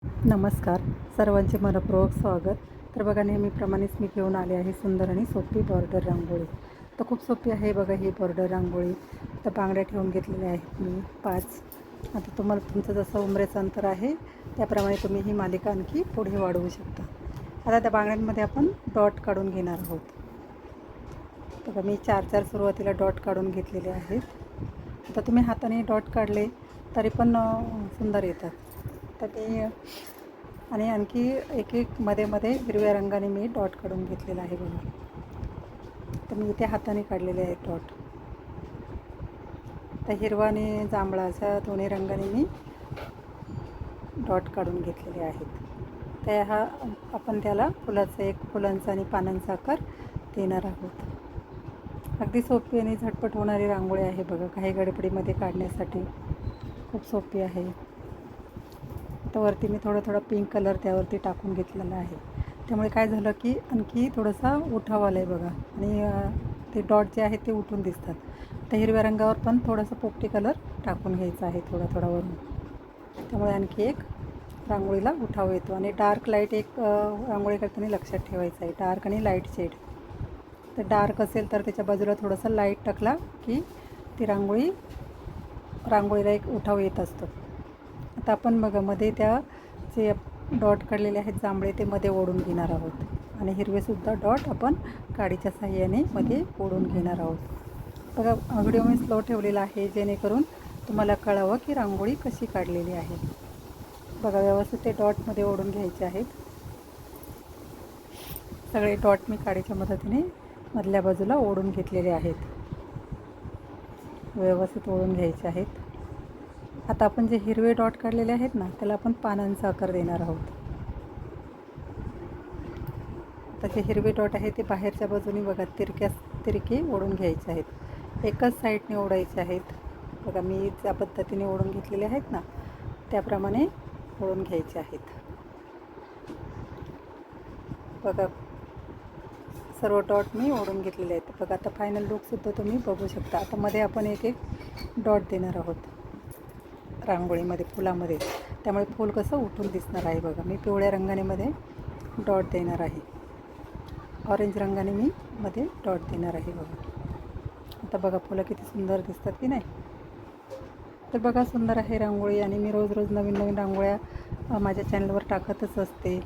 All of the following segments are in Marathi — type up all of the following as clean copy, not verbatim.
नमस्कार, सर्वांचे मनपूर्वक स्वागत. तर बघा, नेहमीप्रमाणेच मी घेऊन आले आहे सुंदर आणि सोपी बॉर्डर रांगोळी. तर खूप सोपी आहे बघा ही बॉर्डर रांगोळी. तर बांगड्या ठेवून घेतलेल्या आहेत मी 5. आता तुम्हाला तुमचं जसं उंबरेचं अंतर आहे त्याप्रमाणे तुम्ही ही मालिका आणखी पुढे वाढवू शकता. आता त्या बांगड्यांमध्ये आपण डॉट काढून घेणार आहोत. बघा, मी 4 सुरुवातीला डॉट काढून घेतलेले आहेत. आता तुम्ही हाताने डॉट काढले तरी पण सुंदर येतात. तर मी आणि आणखी एक मध्ये हिरव्या रंगाने मी डॉट काढून घेतलेला आहे बघा. तर मी इथे हाताने काढलेले आहेत डॉट. तर हिरवा आणि जांभळा अशा दोन्ही रंगाने मी डॉट काढून घेतलेले आहेत. तर आपण त्याला फुलांचा आणि पानांचा आकार देणार आहोत. अगदी सोपी आणि झटपट होणारी रांगोळी आहे बघा, काही गडबडीमध्ये काढण्यासाठी खूप सोपी आहे. तर वरती मी थोडा पिंक कलर त्यावरती टाकून घेतलेला आहे. त्यामुळे काय झालं की आणखी थोडासा उठाव आला आहे बघा, आणि ते डॉट जे आहेत ते उठून दिसतात. तर हिरव्या रंगावर पण थोडासा पोपटी कलर टाकून घ्यायचा आहे थोडा वरून. त्यामुळे आणखी एक रांगोळीला उठाव येतो. आणि डार्क लाईट एक रांगोळी करताना लक्षात ठेवायचं आहे, डार्क आणि लाईट शेड. तर डार्क असेल तर त्याच्या बाजूला थोडासा लाईट टाकला की ती रांगोळीला एक उठाव येत असतो. आता आपण बघा मध्ये त्या जे डॉट काढलेले आहेत जांभळे ते मध्ये ओढून घेणार आहोत, आणि हिरवेसुद्धा डॉट आपण काडीच्या साहाय्याने मध्ये ओढून घेणार आहोत. बघा, व्हिडिओ मी स्लो ठेवलेला आहे जेणेकरून तुम्हाला कळावं की रांगोळी कशी काढलेली आहे. बघा, व्यवस्थित ते डॉटमध्ये ओढून घ्यायचे आहेत. सगळे डॉट मी काडीच्या मदतीने मधल्या बाजूला ओढून घेतलेले आहेत. व्यवस्थित ओढून घ्यायचे आहेत. आता आपण जे हिरवे डॉट काढलेले आहेत ना, त्याला आपण पानांचा आकार देणार आहोत. आता जे हिरवे डॉट आहे ते बाहेरच्या बाजूने बघा तिरके ओढून घ्यायचे आहेत. एकच साईडने ओढायचे आहेत. बघा, मी ज्या पद्धतीने ओढून घेतलेले आहेत ना त्याप्रमाणे ओढून घ्यायचे आहेत. बघा, सर्व डॉट मी ओढून घेतलेले आहेत. बघा, आता फायनल लुकसुद्धा तुम्ही बघू शकता. आता मध्ये आपण एक डॉट देणार आहोत रांगोळीमध्ये, फुलामध्ये. त्यामुळे फूल कसं उठून दिसणार आहे. बघा, मी पिवळ्या रंगाने मध्ये डॉट देणार आहे, ऑरेंज रंगाने मी मध्ये डॉट देणार आहे बघा. आता बघा, फुलं किती सुंदर दिसतात की नाही. तर बघा, सुंदर आहे रांगोळी. आणि मी रोज नवीन रांगोळ्या माझ्या चॅनलवर टाकतच असते.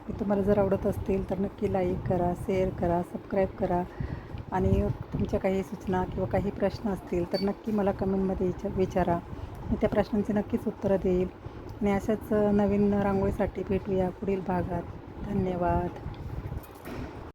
तुम्हाला जर आवडत असतील तर नक्की लाईक करा, शेअर करा, सबस्क्राईब करा. आणि तुमच्या काही सूचना किंवा काही प्रश्न असतील तर नक्की मला कमेंटमध्ये विचारा. मी त्या प्रश्नांची नक्कीच उत्तरं देईल. आणि अशाच नवीन रांगोळीसाठी भेटूया पुढील भागात. धन्यवाद.